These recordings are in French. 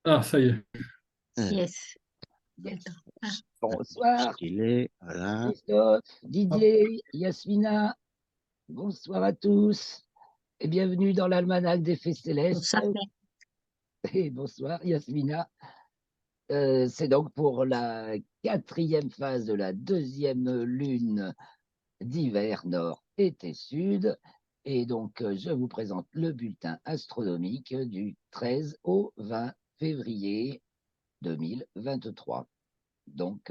Ah, ça y est. Yes. Yes. Ah. Bonsoir, Voilà. Christophe, Hop. Didier, Yasmina. Bonsoir à tous et bienvenue dans l'Almanach des Fées Célestes. Bonsoir. Et bonsoir, Yasmina. C'est donc pour la 4e phase de la 2e lune d'hiver nord, été, sud. Et donc, je vous présente le bulletin astronomique du 13 au 20 février 2023. Donc,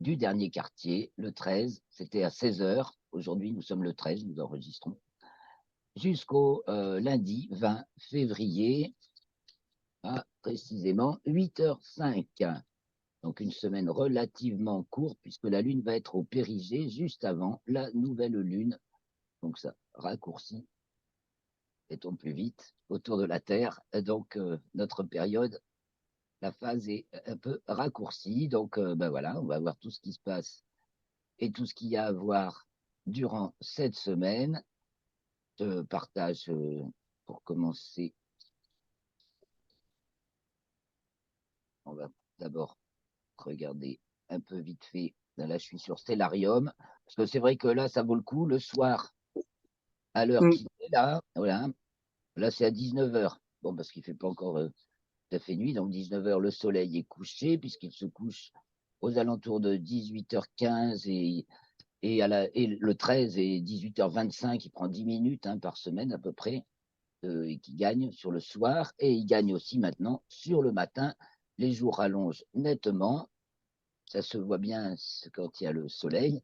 du dernier quartier, le 13, c'était à 16 heures. Aujourd'hui, nous sommes le 13, nous enregistrons. Jusqu'au lundi 20 février, à précisément 8h05. Donc, une semaine relativement courte, puisque la Lune va être au périgée juste avant la nouvelle Lune. Donc, ça raccourcit, et tourne plus vite autour de la Terre. Donc, notre période, la phase est un peu raccourcie. Donc, ben voilà, on va voir tout ce qui se passe et tout ce qu'il y a à voir durant cette semaine. Je partage, pour commencer, on va d'abord regarder un peu vite fait. Là, je suis sur Stellarium, parce que c'est vrai que là, ça vaut le coup, le soir, à l'heure qui est là, voilà. Là, c'est à 19h. Bon, parce qu'il ne fait pas encore tout à fait nuit, donc 19h, le soleil est couché, puisqu'il se couche aux alentours de 18h15 et le 13 et 18h25, il prend 10 minutes par semaine à peu près, et qui gagne sur le soir, et il gagne aussi maintenant sur le matin. Les jours rallongent nettement, ça se voit bien quand il y a le soleil.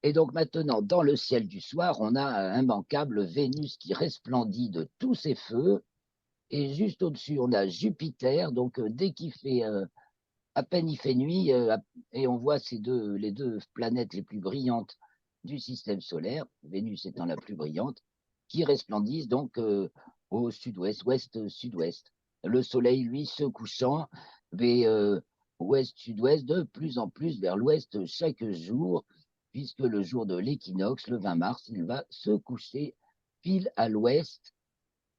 Et donc maintenant, dans le ciel du soir, on a un immanquable Vénus qui resplendit de tous ses feux, et juste au-dessus, on a Jupiter, donc dès qu'il fait à peine il fait nuit, et on voit les deux planètes les plus brillantes du système solaire, Vénus étant la plus brillante, qui resplendissent donc au sud-ouest, ouest-sud-ouest. Le Soleil, lui, se couchant vers ouest-sud-ouest, de plus en plus vers l'ouest chaque jour, puisque le jour de l'équinoxe, le 20 mars, il va se coucher pile à l'ouest.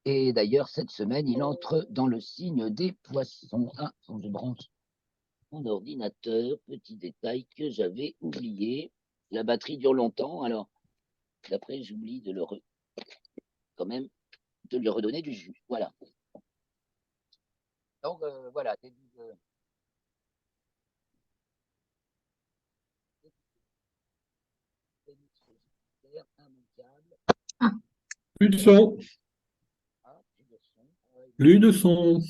Et d'ailleurs, cette semaine, il entre dans le signe des poissons. Ah, faut que je branche mon ordinateur, petit détail que j'avais oublié. La batterie dure longtemps, alors d'après, j'oublie de quand même de lui redonner du jus. Voilà. Donc voilà, immanquable. Ah. Plus de son. Ah, Plus de son.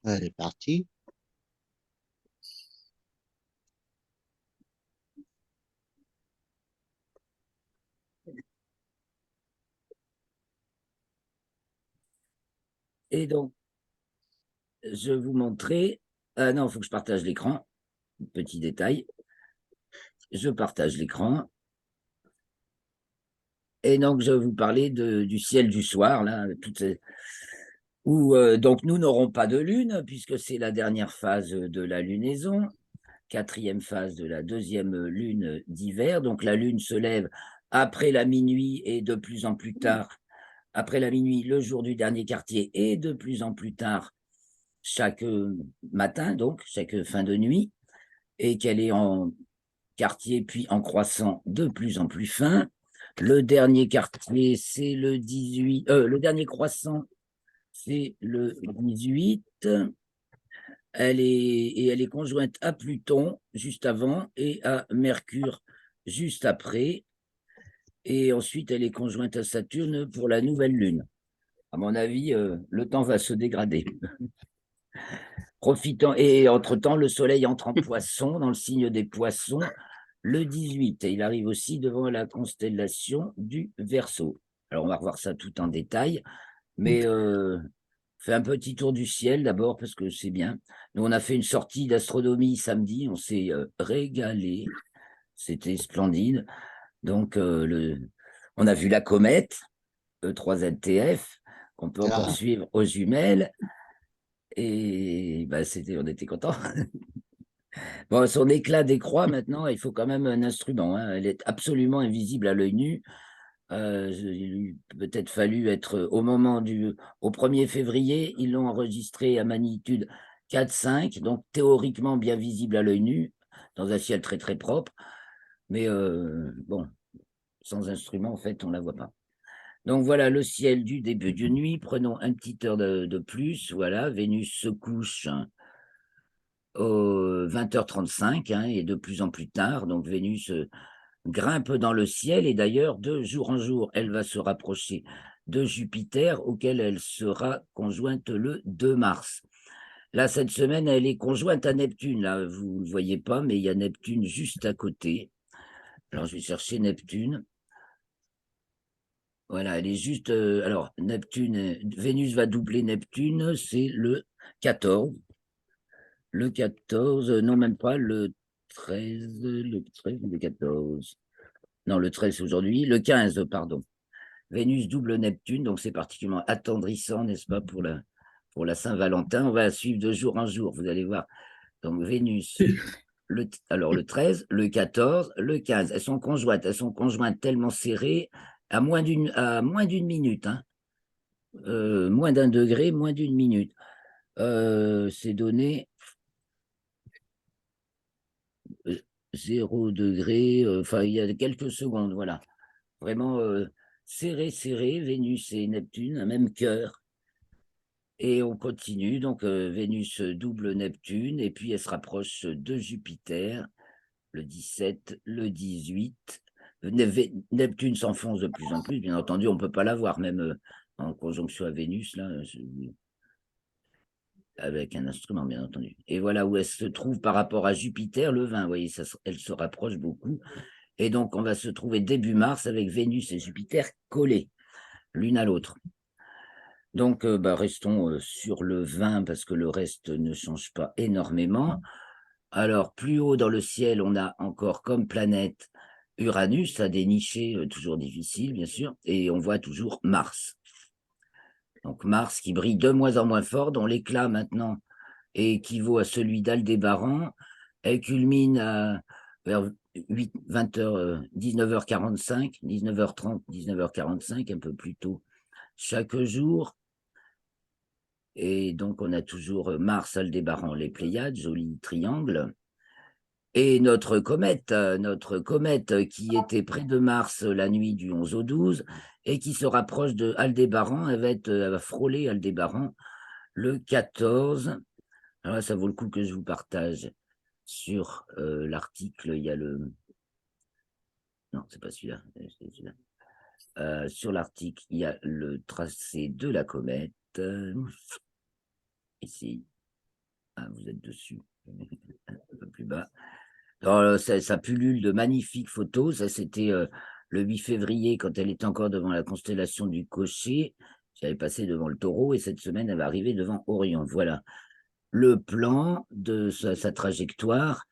Elle est partie. Et donc, je vous montrer. Non, il faut que je partage l'écran. Petit détail. Je partage l'écran. Et donc, je vais vous parler du ciel du soir, là, où donc nous n'aurons pas de lune, puisque c'est la dernière phase de la lunaison, 4e phase de la 2e lune d'hiver. Donc la lune se lève après la minuit et de plus en plus tard, après la minuit, le jour du dernier quartier, et de plus en plus tard chaque matin, donc chaque fin de nuit, et qu'elle est en quartier puis en croissant de plus en plus fin. Le dernier quartier, c'est le 18, le dernier croissant, c'est le 18. Elle est conjointe à Pluton juste avant et à Mercure juste après. Et ensuite, elle est conjointe à Saturne pour la nouvelle lune. À mon avis, le temps va se dégrader. Profitant, et entre-temps, le soleil entre en poisson, dans le signe des poissons, le 18. Et il arrive aussi devant la constellation du Verseau. Alors, on va revoir ça tout en détail. Mais fait un petit tour du ciel d'abord, parce que c'est bien. Nous, on a fait une sortie d'astronomie samedi. On s'est régalé. C'était splendide. Donc, on a vu la comète E3ZTF, qu'on peut Ah. encore suivre aux jumelles. Et bah, on était contents. Bon, son éclat décroît maintenant, il faut quand même un instrument, hein. Elle est absolument invisible à l'œil nu. Il lui peut-être fallu être au 1er février, ils l'ont enregistré à magnitude 4,5, donc théoriquement bien visible à l'œil nu, dans un ciel très très propre. Mais bon, sans instrument, en fait, on ne la voit pas. Donc voilà le ciel du début de nuit. Prenons un petit heure de plus. Voilà, Vénus se couche aux 20h35 hein, et de plus en plus tard. Donc Vénus grimpe dans le ciel et d'ailleurs, de jour en jour, elle va se rapprocher de Jupiter, auquel elle sera conjointe le 2 mars. Là, cette semaine, elle est conjointe à Neptune. Là, vous ne le voyez pas, mais il y a Neptune juste à côté. Alors, je vais chercher Neptune. Voilà, elle est juste. Alors, Neptune, Vénus va doubler Neptune, c'est le 14. Le 14, non, même pas, le 13, le 13 ou le 14. Non, le 13 c'est aujourd'hui, le 15, pardon. Vénus double Neptune, donc c'est particulièrement attendrissant, n'est-ce pas, pour la Saint-Valentin. On va suivre de jour en jour, vous allez voir. Donc Vénus, alors le 13, le 14, le 15, elles sont conjointes tellement serrées à moins d'une minute, hein. Moins d'un degré, moins d'une minute. C'est donné 0 degré, enfin il y a quelques secondes, voilà. Vraiment serré, Vénus et Neptune, un même cœur. Et on continue, donc Vénus double Neptune, et puis elle se rapproche de Jupiter, le 17, le 18. Neptune s'enfonce de plus en plus, bien entendu, on ne peut pas la voir, même en conjonction à Vénus, là, avec un instrument, bien entendu. Et voilà où elle se trouve par rapport à Jupiter, le 20, vous voyez, elle se rapproche beaucoup. Et donc, on va se trouver début mars avec Vénus et Jupiter collés l'une à l'autre. Donc, restons sur le 20 parce que le reste ne change pas énormément. Alors, plus haut dans le ciel, on a encore comme planète Uranus, à dénicher, toujours difficile, bien sûr, et on voit toujours Mars. Donc, Mars qui brille de moins en moins fort, dont l'éclat maintenant équivaut à celui d'Aldébaran. Elle culmine vers 20h, 19h45, 19h30, 19h45, un peu plus tôt chaque jour. Et donc, on a toujours Mars, Aldébaran, les Pléiades, joli triangle. Et notre comète qui était près de Mars la nuit du 11 au 12 et qui se rapproche de Aldébaran, elle va frôler Aldébaran le 14. Alors là, ça vaut le coup que je vous partage sur l'article. Il y a le. Non, c'est pas celui-là. C'est celui-là. Sur l'article, il y a le tracé de la comète. Ici. Ah, vous êtes dessus. Un peu plus bas. Alors, ça pullule de magnifiques photos. Ça, c'était le 8 février, quand elle était encore devant la constellation du Cocher. J'avais passé devant le Taureau et cette semaine, elle va arriver devant Orion. Voilà le plan de sa trajectoire.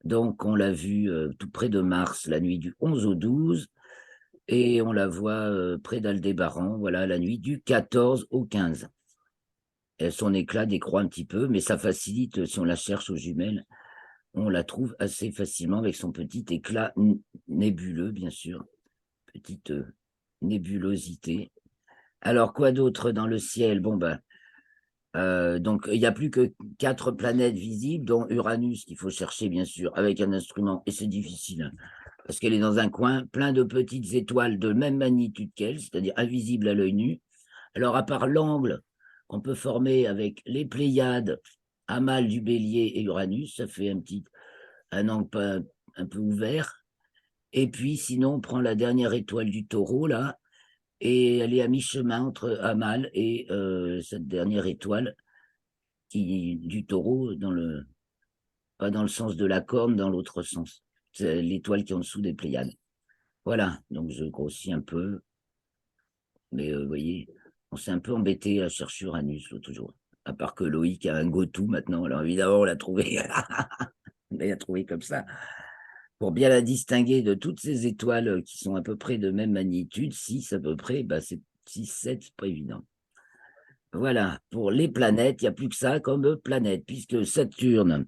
Donc, on l'a vu tout près de Mars la nuit du 11 au 12 et on la voit près d'Aldébaran, voilà, la nuit du 14 au 15. Et son éclat décroît un petit peu, mais ça facilite, si on la cherche aux jumelles, on la trouve assez facilement avec son petit éclat nébuleux, bien sûr, petite nébulosité. Alors, quoi d'autre dans le ciel? Bon, donc, il n'y a plus que 4 planètes visibles, dont Uranus, qu'il faut chercher, bien sûr, avec un instrument, et c'est difficile, hein, parce qu'elle est dans un coin plein de petites étoiles de même magnitude qu'elle, c'est-à-dire invisibles à l'œil nu. Alors, à part l'angle qu'on peut former avec les Pléiades, Amal du Bélier et Uranus, ça fait un angle un peu ouvert. Et puis, sinon, on prend la dernière étoile du Taureau, là, et elle est à mi-chemin entre Amal et cette dernière étoile du Taureau, pas dans le sens de la corne, dans l'autre sens. C'est l'étoile qui est en dessous des Pléiades. Voilà, donc je grossis un peu. Mais vous voyez, on s'est un peu embêté à chercher Uranus l'autre jour. À part que Loïc a un go-to maintenant. Alors évidemment, on l'a trouvé. On l'a trouvé comme ça. Pour bien la distinguer de toutes ces étoiles qui sont à peu près de même magnitude, 6 à peu près, c'est 6, 7, c'est pas évident. Voilà, pour les planètes, il n'y a plus que ça comme planète, puisque Saturne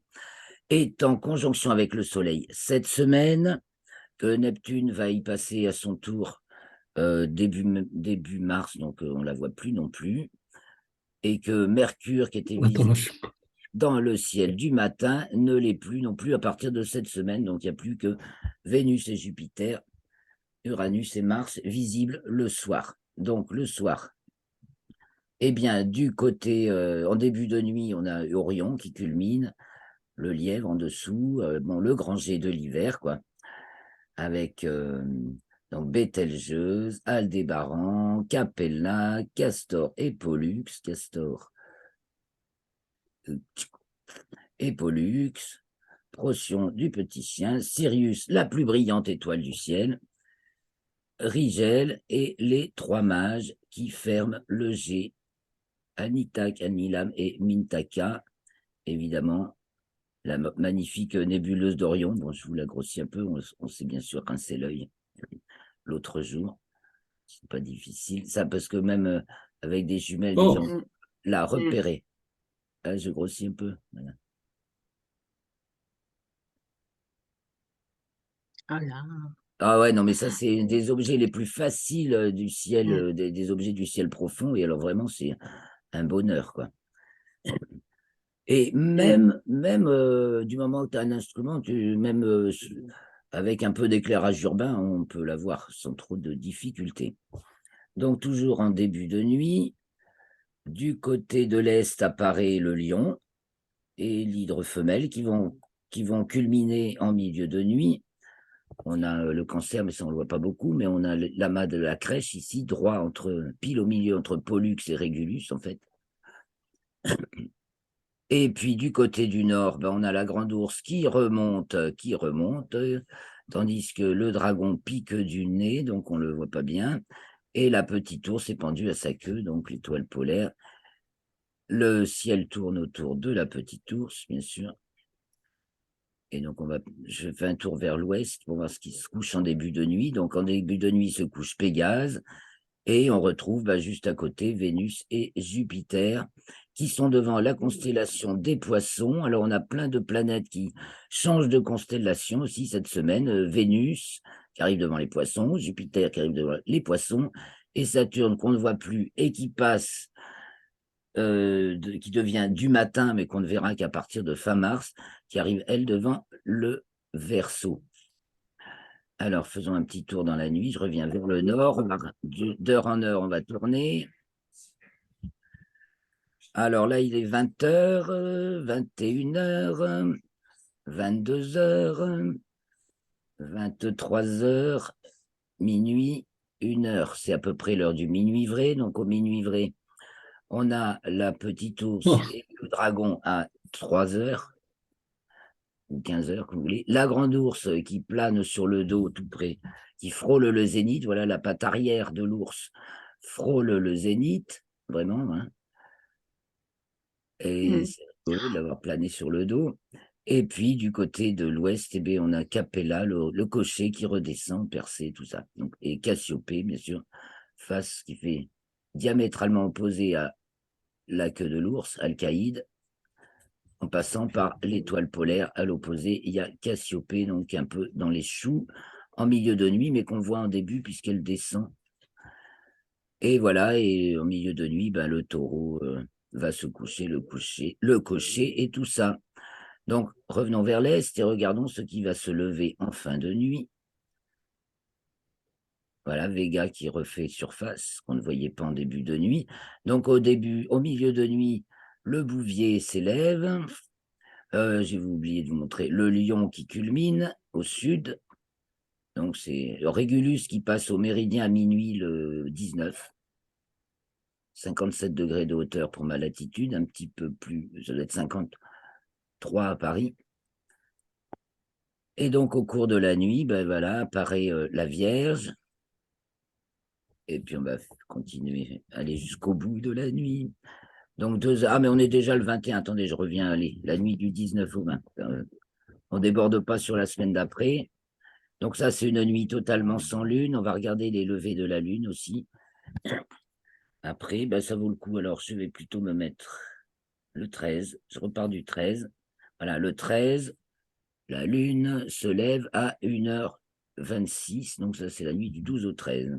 est en conjonction avec le Soleil cette semaine, que Neptune va y passer à son tour début mars, donc on ne la voit plus non plus, et que Mercure, qui était Attends, là, visible dans le ciel du matin, ne l'est plus non plus à partir de cette semaine, donc il n'y a plus que Vénus et Jupiter, Uranus et Mars visibles le soir. Donc le soir, eh bien, du côté, en début de nuit, on a Orion qui culmine, le Lièvre en dessous, bon, le grand G de l'hiver, quoi, avec donc Bételgeuse, Aldébaran, Capella, Castor et Pollux, euh, et Pollux, Procyon du petit chien, Sirius, la plus brillante étoile du ciel, Rigel et les trois mages qui ferment le G, Anitak, Anilam et Mintaka, évidemment, la magnifique nébuleuse d'Orion. Bon, je vous la grossis un peu, on s'est bien sûr rincé l'œil l'autre jour. C'est pas difficile. Ça, parce que même avec des jumelles, déjà, Oh, on l'a repéré. Là, je grossis un peu. Voilà. Voilà. Ah ouais, non, mais ça, c'est des objets les plus faciles du ciel, des objets du ciel profond. Et alors, vraiment, c'est un bonheur, quoi. Et même du moment que tu as un instrument, même avec un peu d'éclairage urbain, on peut l'avoir sans trop de difficultés. Donc, toujours en début de nuit, du côté de l'Est apparaît le lion et l'hydre femelle qui vont culminer en milieu de nuit. On a le cancer, mais ça on ne le voit pas beaucoup, mais on a l'amas de la crèche ici, droit pile au milieu entre Pollux et Régulus, en fait. Et puis du côté du nord, ben, on a la grande ours qui remonte, tandis que le dragon pique du nez, donc on ne le voit pas bien, et la petite ours est pendue à sa queue, donc l'étoile polaire. Le ciel tourne autour de la petite ours, bien sûr. Et donc je fais un tour vers l'ouest pour voir ce qui se couche en début de nuit. Donc en début de nuit se couche Pégase, et on retrouve juste à côté Vénus et Jupiter qui sont devant la constellation des Poissons. Alors on a plein de planètes qui changent de constellation aussi cette semaine. Vénus qui arrive devant les Poissons, Jupiter qui arrive devant les Poissons, et Saturne qu'on ne voit plus et qui passe, qui devient du matin, mais qu'on ne verra qu'à partir de fin mars, qui arrive, elle, devant le Verseau. Alors, faisons un petit tour dans la nuit. Je reviens vers le nord. D'heure en heure, on va tourner. Alors là, il est 20h, 21h, 22h, 23h, minuit, 1h. C'est à peu près l'heure du minuit vrai. Donc, au minuit vrai, on a la petite ours oh, et le dragon à 3h ou 15h, comme vous voulez. La grande ours qui plane sur le dos tout près, qui frôle le zénith. Voilà, la patte arrière de l'ours frôle le zénith, vraiment. Hein. Et c'est rigolo de l'avoir plané sur le dos. Et puis, du côté de l'ouest, on a Capella, le cocher qui redescend, Persée, tout ça. Donc, et Cassiopée, bien sûr, face qui fait diamétralement opposé à la queue de l'ours, Alcaïde, en passant par l'étoile polaire. À l'opposé, il y a Cassiopée, donc un peu dans les choux, en milieu de nuit, mais qu'on voit en début puisqu'elle descend. Et voilà, et au milieu de nuit, le taureau va se coucher, le cocher et tout ça. Donc, revenons vers l'est et regardons ce qui va se lever en fin de nuit. Voilà, Vega qui refait surface, qu'on ne voyait pas en début de nuit. Donc, au milieu de nuit, le bouvier s'élève. J'ai oublié de vous montrer le lion qui culmine au sud. Donc, c'est le Régulus qui passe au méridien à minuit le 19. 57 degrés de hauteur pour ma latitude, un petit peu plus, ça doit être 53 à Paris. Et donc, au cours de la nuit, voilà, apparaît la Vierge. Et puis, on va continuer, aller jusqu'au bout de la nuit. Donc, 2 heures. Ah, mais on est déjà le 21. Attendez, je reviens, allez, la nuit du 19 au 20. On déborde pas sur la semaine d'après. Donc, ça, c'est une nuit totalement sans lune. On va regarder les levées de la lune aussi. Après, ben, ça vaut le coup. Alors, je vais plutôt me mettre le 13. Je repars du 13. Voilà, le 13, la lune se lève à 1h26. Donc, ça, c'est la nuit du 12 au 13.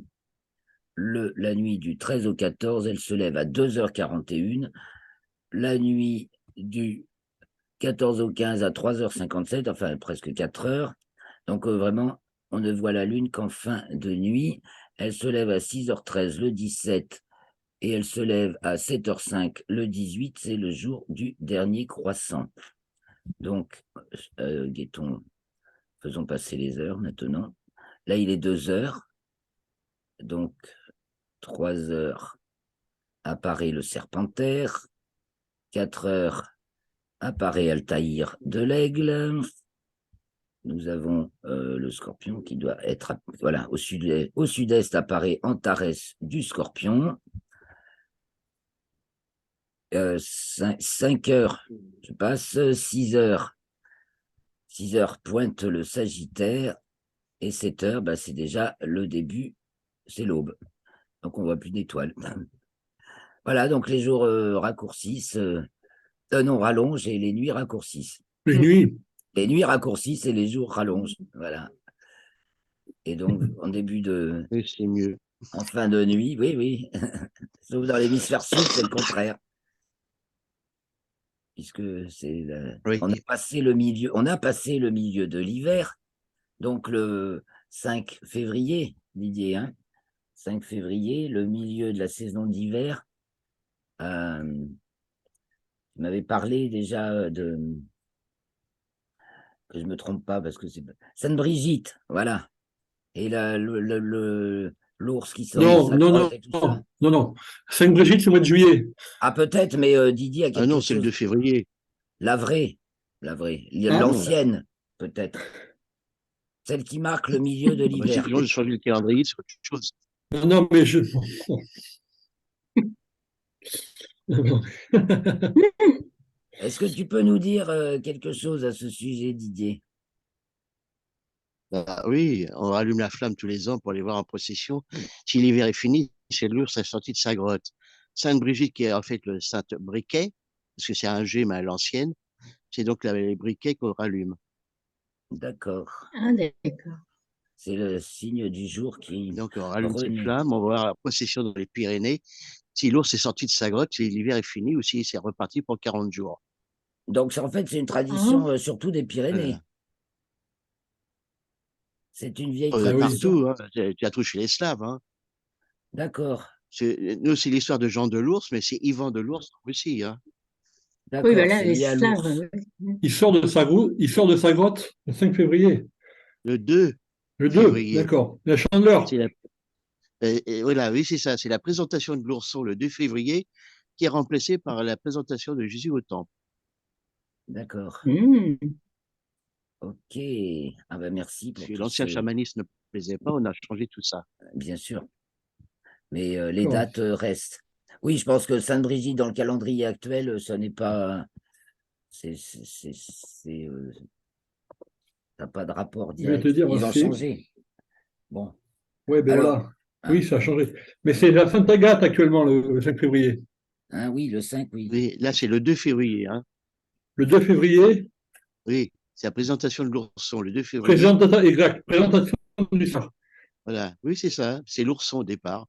La nuit du 13 au 14, elle se lève à 2h41. La nuit du 14 au 15 à 3h57, enfin presque 4 heures. Donc vraiment, on ne voit la lune qu'en fin de nuit. Elle se lève à 6h13 le 17 et elle se lève à 7h05 le 18. C'est le jour du dernier croissant. Donc, guettons, faisons passer les heures maintenant. Là, il est 2 heures. Donc, 3 heures apparaît le serpentaire. 4 heures apparaît Altaïr de l'aigle. Nous avons le scorpion qui doit être, voilà, au sud-est apparaît Antares du scorpion. 5 heures, je passe, 6 heures. 6 heures pointe le Sagittaire et 7 heures, bah, c'est déjà le début, c'est l'aube. Donc on voit plus d'étoiles. Voilà, donc les jours raccourcissent, non, rallongent et les nuits raccourcissent. Les nuits. Les nuits raccourcissent et les jours rallongent. Voilà. Et donc, en début de. Oui, c'est mieux. En fin de nuit, oui, oui. Sauf dans l'hémisphère sud, c'est le contraire. Puisque c'est. Oui. On a passé le milieu de l'hiver. Donc, le 5 février, Didier, hein, 5 février, le milieu de la saison d'hiver. Tu m'avais parlé déjà de. Que je ne me trompe pas, parce que c'est. Sainte-Brigitte, voilà. Et l'ours qui sort de Non, sa non, grotte non, et tout ça. non, non. Sainte-Brigitte, c'est le mois de juillet. Ah, peut-être, mais Didier a Ah quelque non, c'est le chose. 2 février. La vraie, Ah. l'ancienne, peut-être. Celle qui marque le milieu de Ah bah, si l'hiver. tu veux changer le calendrier, c'est autre chose. Non, non, mais je. Est-ce que tu peux nous dire quelque chose à ce sujet, Didier? Bah oui, on rallume la flamme tous les ans pour aller voir en procession. Si l'hiver est fini, c'est l'ours à la sortie de sa grotte. Sainte-Brigitte, qui est en fait le Sainte-Briquet, parce que c'est un G, mais à l'ancienne, c'est donc les briquets qu'on rallume. D'accord. Ah, d'accord. C'est le signe du jour qui Donc on rallume ces renaît. flammes, on va voir la procession dans les Pyrénées. Si l'ours est sorti de sa grotte, si l'hiver est fini, ou si c'est reparti pour 40 jours. Donc, en fait, c'est une Ah, tradition surtout des Voilà. Pyrénées. C'est une vieille Ah oui. tradition. Partout, hein. Tu as tout chez les Slaves. Hein. D'accord. Nous, c'est l'histoire de Jean de l'Ours, mais c'est Ivan de l'Ours aussi. Hein. oui, D'accord, voilà, c'est les lié à Slaves. l'ours. Oui. Il sort de sa grotte le 5 février. Le 2 Le 2, février. d'accord. La chandeleur. C'est la, et voilà, oui, c'est ça. C'est la présentation de l'ourson le 2 février qui est remplacée par la présentation de Jésus au temple. D'accord. Mmh. Ok. Ah ben merci Parce pour que tous l'ancien ces. chamanisme ne plaisait pas, on a changé tout ça. Bien sûr. Mais les D'accord. dates restent. Oui, je pense que Sainte-Brigitte, dans le calendrier actuel, ça n'est pas. Ça n'a pas de rapport Je vais te direct. dire, Ils ont c'est. changé. Bon. Ouais, ben Alors, voilà. hein, Oui, ça a changé. Mais c'est la Sainte Agathe actuellement, le 5 février. hein, oui, le 5, oui. Oui, là, c'est le 2 février. Hein. Le 2 février, Oui, c'est la présentation de l'ourson le 2 février. présentation, exact, présentation du soir. Voilà, oui, c'est ça. C'est l'ourson au départ.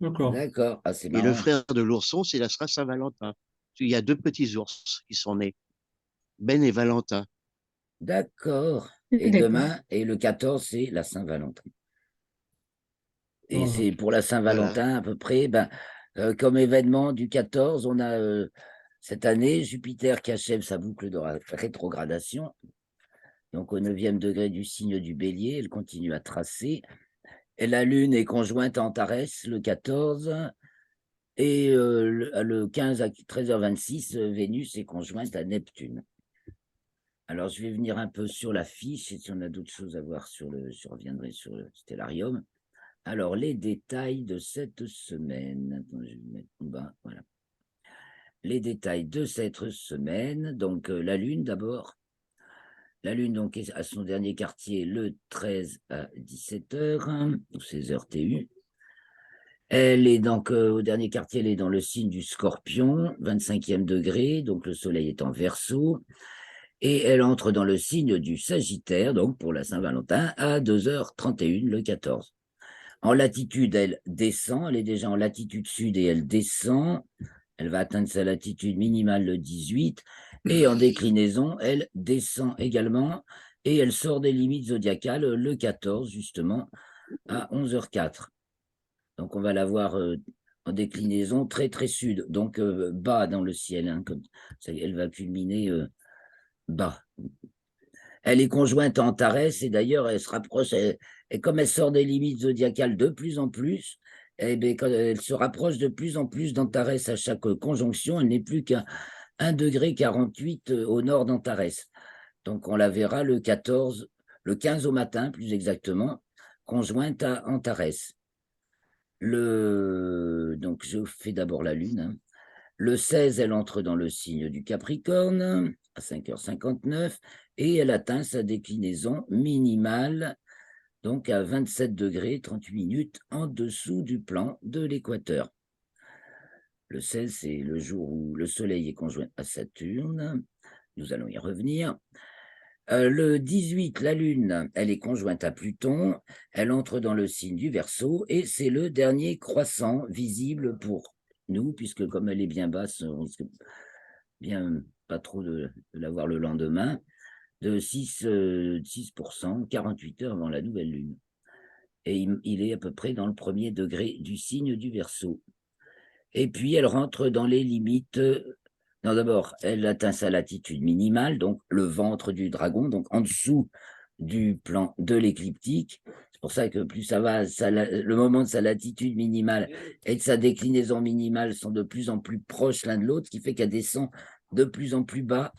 D'accord. D'accord. Ah, c'est Et le marrant. frère de l'ourson, c'est la sera Saint-Valentin. Il y a deux petits ours qui sont nés, Ben et Valentin. D'accord. Et D'accord. demain, et le 14, c'est la Saint-Valentin. Et Voilà. c'est pour la Voilà. Saint-Valentin, à peu près, ben, comme événement du 14, on a cette année Jupiter qui achève sa boucle de rétrogradation. Donc au 9e degré du signe du Bélier, elle continue à tracer. Et la Lune est conjointe à Antares le 14. Et le 15 à 13h26, Vénus est conjointe à Neptune. Alors, je vais venir un peu sur la fiche, et si on a d'autres choses à voir je reviendrai sur le stellarium. Alors, les détails de cette semaine. Attends, je vais mettre en bas, voilà. Les détails de cette semaine. Donc, la Lune d'abord. La Lune, donc, est à son dernier quartier le 13 à 17h, ou 16h TU. Elle est donc au dernier quartier, elle est dans le signe du Scorpion, 25e degré, donc le soleil est en Verseau, et elle entre dans le signe du Sagittaire, donc pour la Saint-Valentin, à 2h31 le 14. En latitude, elle descend, elle est déjà en latitude sud et elle descend, elle va atteindre sa latitude minimale le 18, et en déclinaison, elle descend également, et elle sort des limites zodiacales le 14, justement, à 11h04. Donc, on va la voir en déclinaison très, très sud, donc bas dans le ciel. Hein, comme ça, elle va culminer bas. Elle est conjointe à Antares et d'ailleurs, elle se rapproche, et comme elle sort des limites zodiacales de plus en plus, eh bien, quand elle se rapproche de plus en plus d'Antares à chaque conjonction, elle n'est plus qu'à 1,48 degré au nord d'Antares. Donc, on la verra le 14, le 15 au matin, plus exactement, conjointe à Antares. Donc, je fais d'abord la Lune. Hein. Le 16, elle entre dans le signe du Capricorne à 5h59 et elle atteint sa déclinaison minimale, donc à 27 degrés 38 en dessous du plan de l'équateur. Le 16, c'est le jour où le Soleil est conjoint à Saturne. Nous allons y revenir. Le 18, la Lune, elle est conjointe à Pluton, elle entre dans le signe du Verseau et c'est le dernier croissant visible pour nous, puisque comme elle est bien basse, on risque bien pas trop de la voir le lendemain, de 6%, 48 heures avant la nouvelle Lune. Et il est à peu près dans le premier degré du signe du Verseau. Et puis elle rentre dans les limites. Non, d'abord, elle atteint sa latitude minimale, donc le ventre du dragon, donc en dessous du plan de l'écliptique. C'est pour ça que plus ça va, le moment de sa latitude minimale et de sa déclinaison minimale sont de plus en plus proches l'un de l'autre, ce qui fait qu'elle descend de plus en plus bas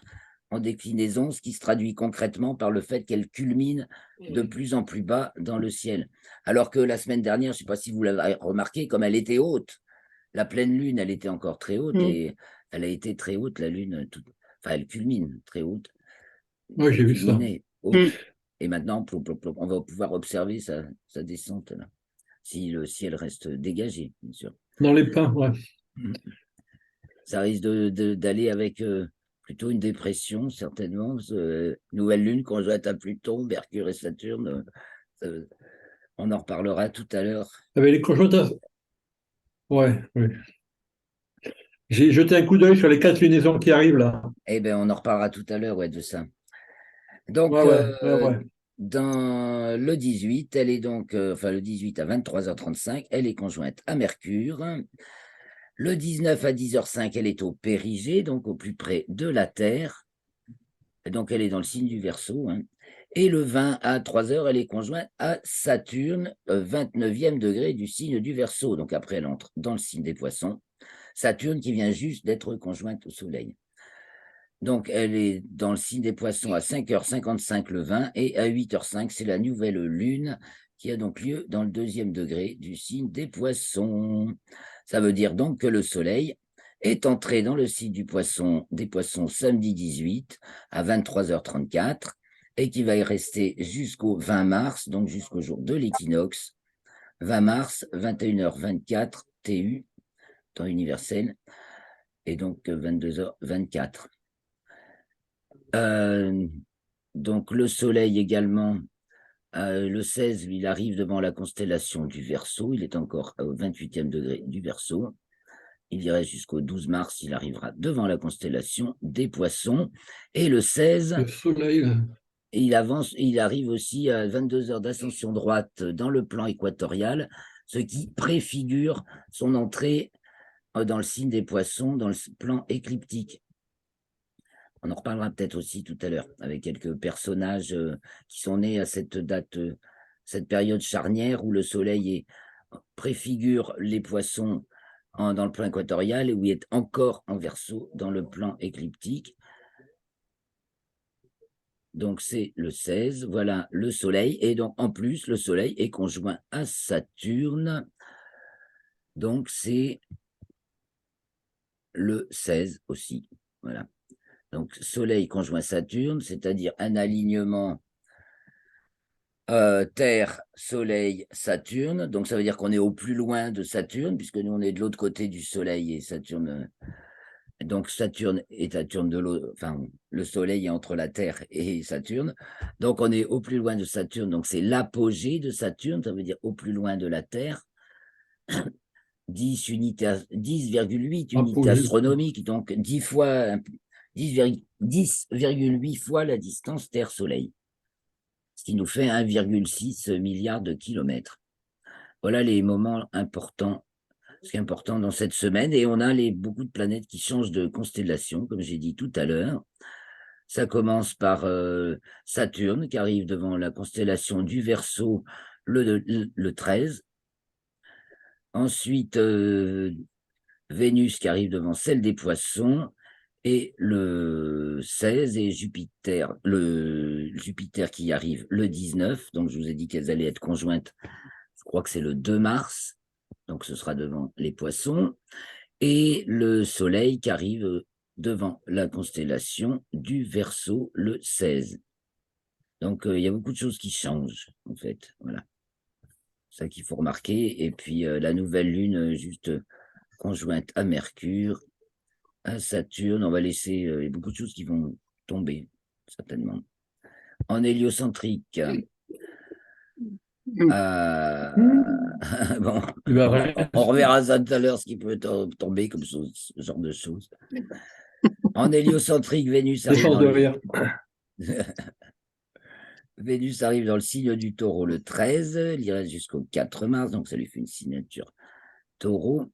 en déclinaison, ce qui se traduit concrètement par le fait qu'elle culmine de plus en plus bas dans le ciel. Alors que la semaine dernière, je ne sais pas si vous l'avez remarqué, comme elle était haute, la pleine lune, elle était encore très haute et elle a été très haute, la lune, enfin, elle culmine très haute. Oui, j'ai vu ça. Haute. Et maintenant, on va pouvoir observer sa descente, là, si le ciel reste dégagé, bien sûr. Dans les pins, ouais. Ça risque d'aller avec plutôt une dépression, certainement. Nouvelle lune conjointe à Pluton, Mercure et Saturne. On en reparlera tout à l'heure. Avec les conjoints. Ouais, oui. J'ai jeté un coup d'œil sur les 4 lunaisons qui arrivent là. Eh bien, on en reparlera tout à l'heure, ouais, de ça. Donc, Ouais, ouais, ouais, ouais. dans le 18, elle est donc, enfin le 18 à 23h35, elle est conjointe à Mercure. Le 19 à 10h05, elle est au périgée, donc au plus près de la Terre. Et donc, elle est dans le signe du Verseau. Hein. Et le 20 à 3h, elle est conjointe à Saturne, 29e degré du signe du Verseau. Donc, après, elle entre dans le signe des Poissons. Saturne qui vient juste d'être conjointe au Soleil. Donc, elle est dans le signe des Poissons à 5h55 le 20 et à 8h05, c'est la nouvelle lune qui a donc lieu dans le 2e degré du signe des Poissons. Ça veut dire donc que le Soleil est entré dans le signe des Poissons samedi 18 à 23h34 et qui va y rester jusqu'au 20 mars, donc jusqu'au jour de l'équinoxe. 20 mars, 21h24 TU, temps universel, et donc 22h24. Donc le Soleil également, le 16, il arrive devant la constellation du Verseau, il est encore au 28e degré du Verseau. Il irait jusqu'au 12 mars, il arrivera devant la constellation des Poissons. Et le 16, Le soleil, là. il avance, il arrive aussi à 22 heures d'ascension droite dans le plan équatorial, ce qui préfigure son entrée dans le signe des Poissons, dans le plan écliptique. On en reparlera peut-être aussi tout à l'heure avec quelques personnages qui sont nés à cette date, cette période charnière où le soleil préfigure les Poissons dans le plan équatorial et où il est encore en Verseau dans le plan écliptique. Donc c'est le 16, voilà le soleil. Et donc en plus, le soleil est conjoint à Saturne. Donc c'est le 16 aussi. Voilà. Donc, Soleil conjoint Saturne, c'est-à-dire un alignement Terre, Soleil, Saturne. Donc, ça veut dire qu'on est au plus loin de Saturne, puisque nous, on est de l'autre côté du Soleil et Saturne. Donc, Saturne et Saturne de l'autre. Enfin, le Soleil est entre la Terre et Saturne. Donc, on est au plus loin de Saturne. Donc, c'est l'apogée de Saturne. Ça veut dire au plus loin de la Terre. 10,8 unités Apogée. astronomiques. Donc, 10,8 fois la distance Terre-Soleil, ce qui nous fait 1,6 milliard de kilomètres. Voilà les moments importants, ce qui est important dans cette semaine. Et on a beaucoup de planètes qui changent de constellation, comme j'ai dit tout à l'heure. Ça commence par Saturne, qui arrive devant la constellation du Verseau le 13. Ensuite, Vénus, qui arrive devant celle des Poissons. Et le 16 et Jupiter, qui arrive le 19, donc je vous ai dit qu'elles allaient être conjointes, je crois que c'est le 2 mars, donc ce sera devant les Poissons, et le Soleil qui arrive devant la constellation du Verseau le 16. Donc il y a beaucoup de choses qui changent, en fait, voilà. C'est ça qu'il faut remarquer, et puis la nouvelle lune juste conjointe à Mercure, à Saturne, on va laisser il y a beaucoup de choses qui vont tomber, certainement. En héliocentrique, bon, on reverra ça tout à l'heure, ce qui peut tomber comme ce genre de choses. En héliocentrique, Vénus arrive, Vénus arrive dans le signe du Taureau le 13, il y reste jusqu'au 4 mars, donc ça lui fait une signature Taureau.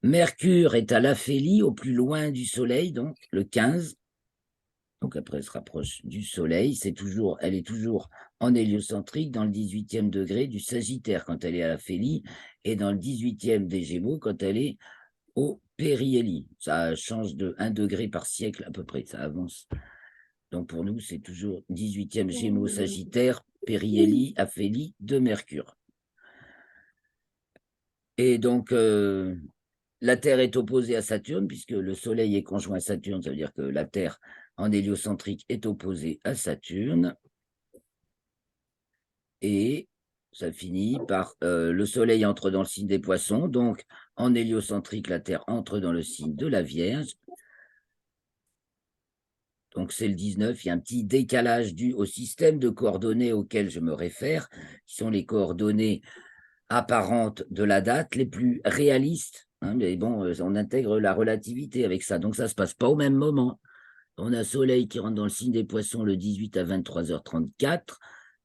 Mercure est à l'aphélie, au plus loin du Soleil, donc le 15. Donc après, elle se rapproche du Soleil. Elle est toujours en héliocentrique dans le 18e degré du Sagittaire quand elle est à l'aphélie et dans le 18e des Gémeaux quand elle est au périhélie. Ça change de 1 degré par siècle à peu près, ça avance. Donc pour nous, c'est toujours 18e Gémeaux, Sagittaire, périhélie, aphélie de Mercure. Et donc, la Terre est opposée à Saturne, puisque le Soleil est conjoint à Saturne, ça veut dire que la Terre en héliocentrique est opposée à Saturne. Et ça finit par le Soleil entre dans le signe des Poissons, donc en héliocentrique, la Terre entre dans le signe de la Vierge. Donc c'est le 19, il y a un petit décalage dû au système de coordonnées auquel je me réfère, qui sont les coordonnées apparentes de la date, les plus réalistes. Mais bon, on intègre la relativité avec ça, donc ça ne se passe pas au même moment. On a Soleil qui rentre dans le signe des Poissons le 18 à 23h34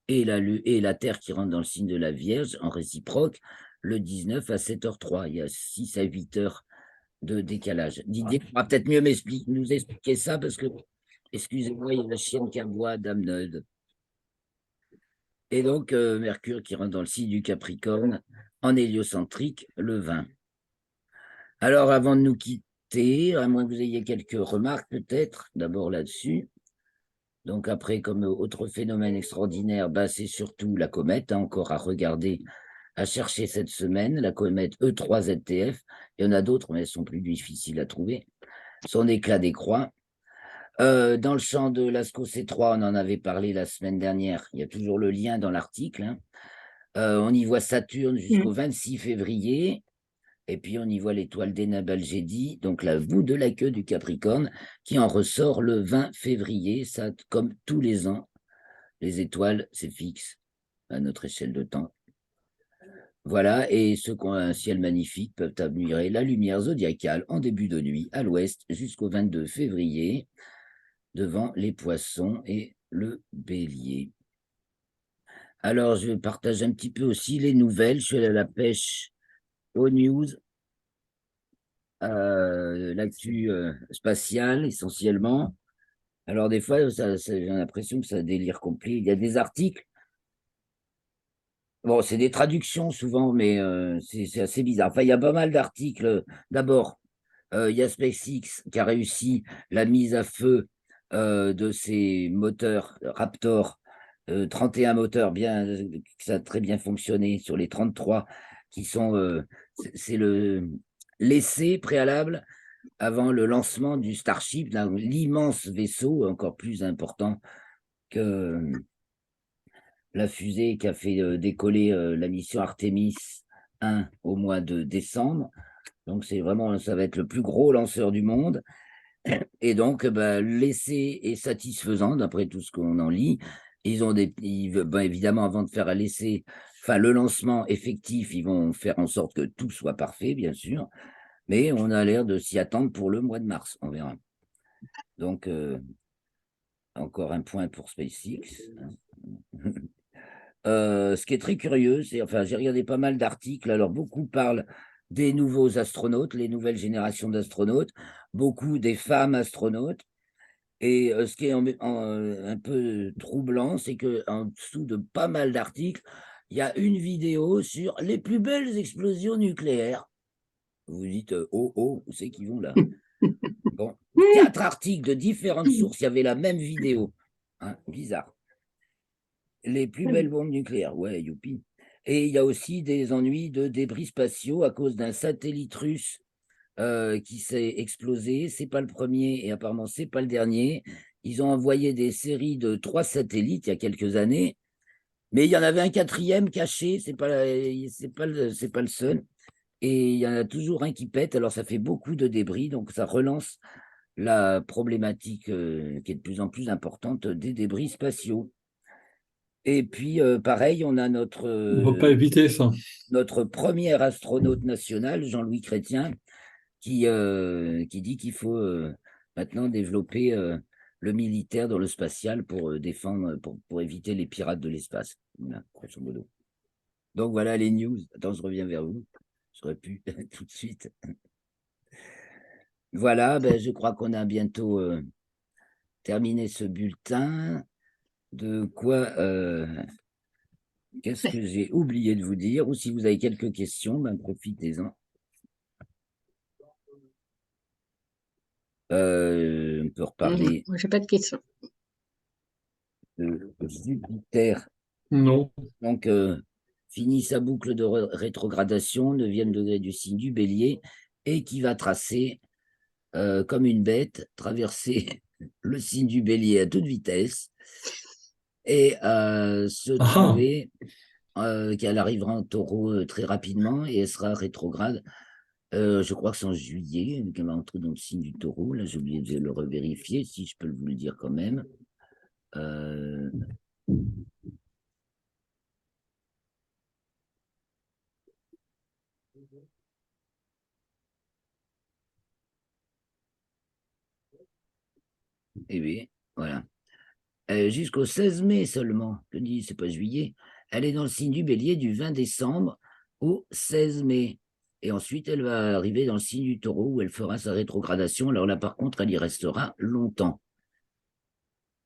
et la Terre qui rentre dans le signe de la Vierge en réciproque le 19 à 7h03. Il y a 6 à 8 heures de décalage. Didier pourra peut-être mieux nous expliquer ça parce que, excusez-moi, il y a la chienne qui aboie, Dame Neude. Et donc, Mercure qui rentre dans le signe du Capricorne en héliocentrique le 20. Alors, avant de nous quitter, à moins que vous ayez quelques remarques peut-être, d'abord là-dessus. Donc après, comme autre phénomène extraordinaire, c'est surtout la comète, encore à regarder, à chercher cette semaine, la comète E3ZTF. Il y en a d'autres, mais elles sont plus difficiles à trouver. Son éclat décroît. Dans le champ de Lascaux C3, on en avait parlé la semaine dernière. Il y a toujours le lien dans l'article. On y voit Saturne jusqu'au 26 février. Et puis, on y voit l'étoile d'Enab Algédi, donc la bout de la queue du Capricorne, qui en ressort le 20 février. Ça, comme tous les ans, les étoiles, c'est fixe à notre échelle de temps. Voilà, et ceux qui ont un ciel magnifique peuvent admirer la lumière zodiacale en début de nuit à l'ouest jusqu'au 22 février, devant les Poissons et le Bélier. Alors, je partage un petit peu aussi les nouvelles. Je suis allé à la pêche aux news. L'actu spatiale essentiellement. Alors des fois, j'ai l'impression que ça délire complet. Il y a des articles. Bon, c'est des traductions souvent, mais c'est assez bizarre. Enfin, il y a pas mal d'articles. D'abord, il y a SpaceX qui a réussi la mise à feu de ses moteurs Raptor, 31 moteurs, ça a très bien fonctionné sur les 33 qui sont. C'est l'essai préalable avant le lancement du Starship, l'immense vaisseau encore plus important que la fusée qui a fait décoller la mission Artemis 1 au mois de décembre. Donc, c'est vraiment, ça va être le plus gros lanceur du monde. Et donc, l'essai est satisfaisant, d'après tout ce qu'on en lit. Évidemment, avant de faire l'essai, enfin, le lancement effectif, ils vont faire en sorte que tout soit parfait, bien sûr. Mais on a l'air de s'y attendre pour le mois de mars, on verra. Donc, encore un point pour SpaceX. Ce qui est très curieux, c'est, enfin, j'ai regardé pas mal d'articles, alors beaucoup parlent des nouveaux astronautes, les nouvelles générations d'astronautes, beaucoup des femmes astronautes, et ce qui est un peu troublant, c'est qu'en dessous de pas mal d'articles, il y a une vidéo sur les plus belles explosions nucléaires. Vous vous dites, oh, oh, où c'est qu'ils vont là? Bon, 4 articles de différentes sources, il y avait la même vidéo. Hein, bizarre. Les plus belles bombes nucléaires, ouais, youpi. Et il y a aussi des ennuis de débris spatiaux à cause d'un satellite russe qui s'est explosé. C'est pas le premier et apparemment c'est pas le dernier. Ils ont envoyé des séries de 3 satellites il y a quelques années, mais il y en avait un quatrième caché. C'est pas le seul. Et il y en a toujours un qui pète. Alors ça fait beaucoup de débris, donc ça relance la problématique qui est de plus en plus importante des débris spatiaux. Et puis, pareil, on a On ne peut pas éviter ça. notre premier astronaute national, Jean-Louis Chrétien, qui dit qu'il faut maintenant développer le militaire dans le spatial pour défendre, pour éviter les pirates de l'espace. Voilà, grosso modo. Donc voilà les news. Attends, je reviens vers vous. J'aurais pu tout de suite. Voilà, je crois qu'on a bientôt terminé ce bulletin. De quoi qu'est-ce que j'ai oublié de vous dire? Ou si vous avez quelques questions, profitez-en. On peut reparler Moi, j'ai pas de questions. de Jupiter. Non. Donc, finit sa boucle de rétrogradation, 9e degré du signe du Bélier, et qui va tracer, comme une bête, traverser le signe du Bélier à toute vitesse et se trouver qu'elle arrivera en taureau très rapidement et elle sera rétrograde. Je crois que c'est en juillet qu'elle va entrer dans le signe du taureau. Là, j'ai oublié de le revérifier, si je peux vous le dire quand même. Eh bien, voilà. Jusqu'au 16 mai seulement, je dis, c'est pas juillet. Elle est dans le signe du Bélier du 20 décembre au 16 mai. Et ensuite, elle va arriver dans le signe du Taureau où elle fera sa rétrogradation. Alors là, par contre, elle y restera longtemps.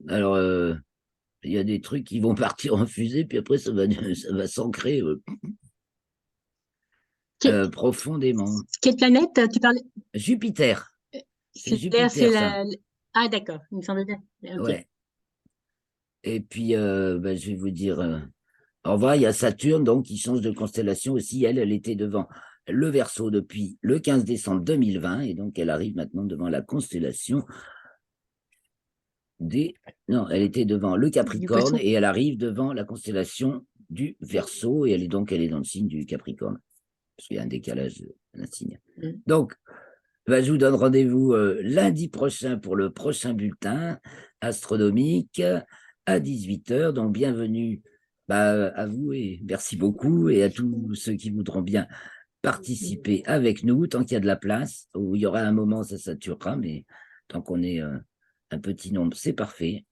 Alors, il y a des trucs qui vont partir en fusée, puis après, ça va s'ancrer profondément. Quelle planète tu parlais? Jupiter. C'est Jupiter, c'est ça. Ah, d'accord, il me semble bien. Ok. Ouais. Et puis, je vais vous dire, au revoir, il y a Saturne, donc, qui change de constellation aussi. Elle était devant le Verseau depuis le 15 décembre 2020, et donc elle arrive maintenant devant la constellation Non, elle était devant le Capricorne, et elle arrive devant la constellation du Verseau, et elle est dans le signe du Capricorne, parce qu'il y a un décalage d'un signe. Donc, je vous donne rendez-vous lundi prochain pour le prochain bulletin astronomique à 18h. Donc, bienvenue à vous et merci beaucoup et à tous ceux qui voudront bien participer avec nous tant qu'il y a de la place. Où il y aura un moment, ça saturera, mais tant qu'on est un petit nombre, c'est parfait.